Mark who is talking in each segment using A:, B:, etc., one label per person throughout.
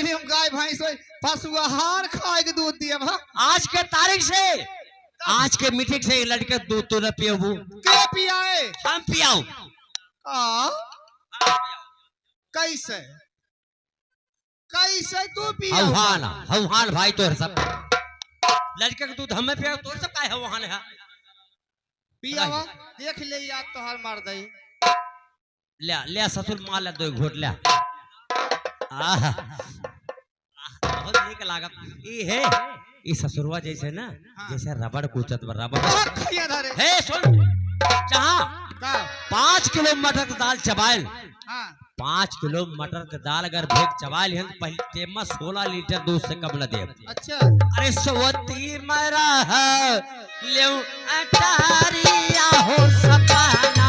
A: पहले हम गाय भैंस पशु आहार खाए के दूध दिए भा
B: आज के तारीख से आज के मीटिंग से लड़के दूध तो न पियो
A: के पियाए
B: हम पियाओ
A: कैसे कैसे तू पिया
B: हवान हवान भाई तोर सब लड़के के दूध हमें पिया तोर सब का हवान है
A: पियावा देख ले याद तो हर मार दई
B: ले ले ससुर मार ले दो घोट ले आह बहुत नीक लागत ई है ई ससुरवा जैसे ना जैसे रबड़ कूचत रबड़ हे सुन जहां 5 किलो मटर की दाल चबाइल 5 किलो मटर की दाल अगर भेग चबाइल है पहले टेमा 16 लीटर दूध से कम न दे
A: अच्छा
B: अरे सोती मरा है ले अटारिया हो सपना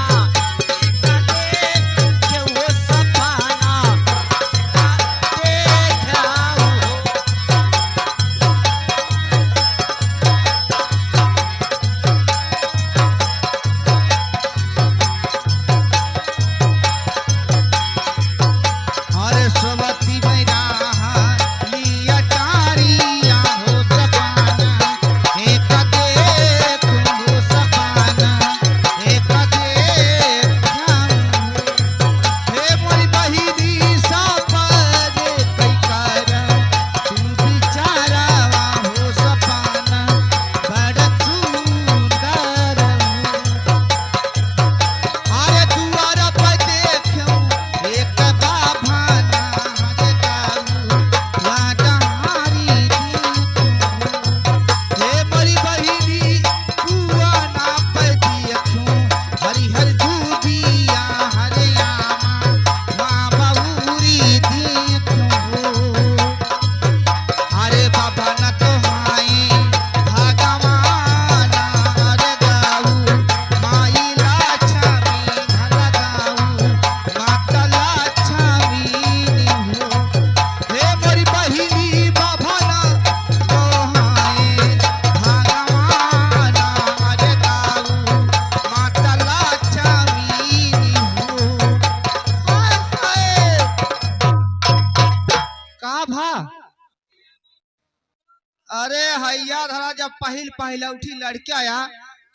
A: अरे हैया धरा जब पहला उठी लड़के आया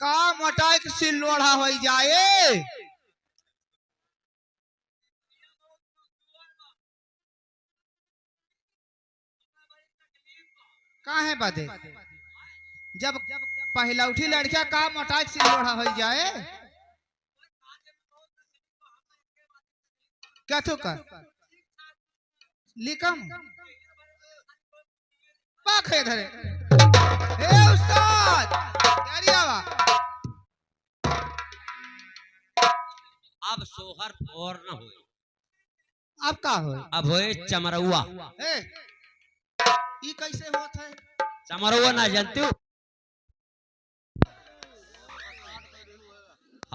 A: का मोटाई के सिल लोढ़ा हो जाए का है बदे जब पहला उठी लड़किया का मोटाई के सिल लोढ़ा हो जाए क्या तो का लिकम पाखे धरे ए उस्ताद तैयारी आवा
B: अब सोहर और न होए
A: अब का होए
B: अब होए चमरौआ
A: ए ई कैसे होत है
B: चमरौआ ना जानते हो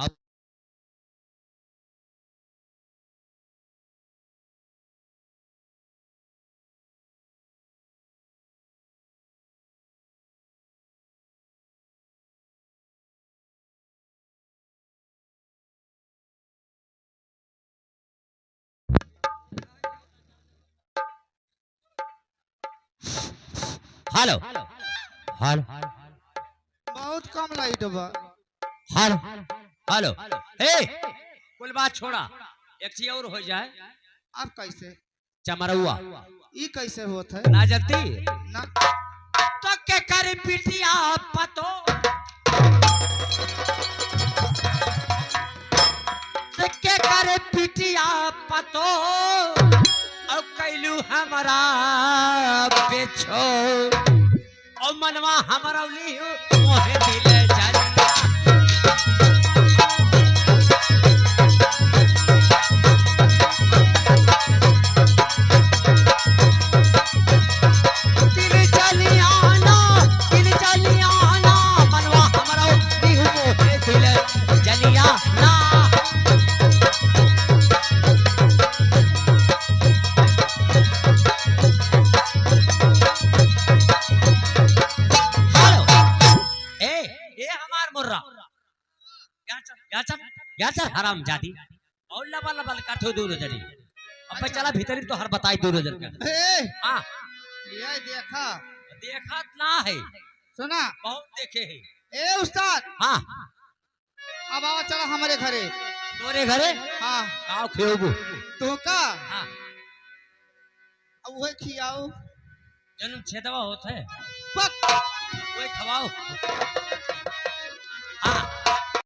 B: अब हेलो हेलो
A: बहुत कम लाइट बा
B: हेलो हेलो ए कुल बात छोड़ा एक चीज और हो जाए
A: अब कैसे
B: चमरौआ
A: ई कैसे होत है
B: ना जानती
A: ना
B: तो के करे बिटिया पतो तो के करे बिटिया पतो और कैलू हमारा बेचो और मनवा हमारा मोहे दिले जानी मनवा हमारा मोहे दिले जलिया ना हराम जाती और लबल लबल काठो दूर जड़ी अब चला भीतर तो हर बताई 2000 का।
A: ए,
B: हाँ
A: ये देखा
B: देखा ना है,
A: सुना
B: बहुत देखे है।
A: ए उस्ताद
B: हाँ
A: अब आओ चला हमारे घरे।
B: तोरे घरे
A: हाँ
B: काव खेबू।
A: तो का
B: हाँ
A: अब वही खियाओ
B: जन्म छेदवा होत है
A: पक
B: वही खवाओ।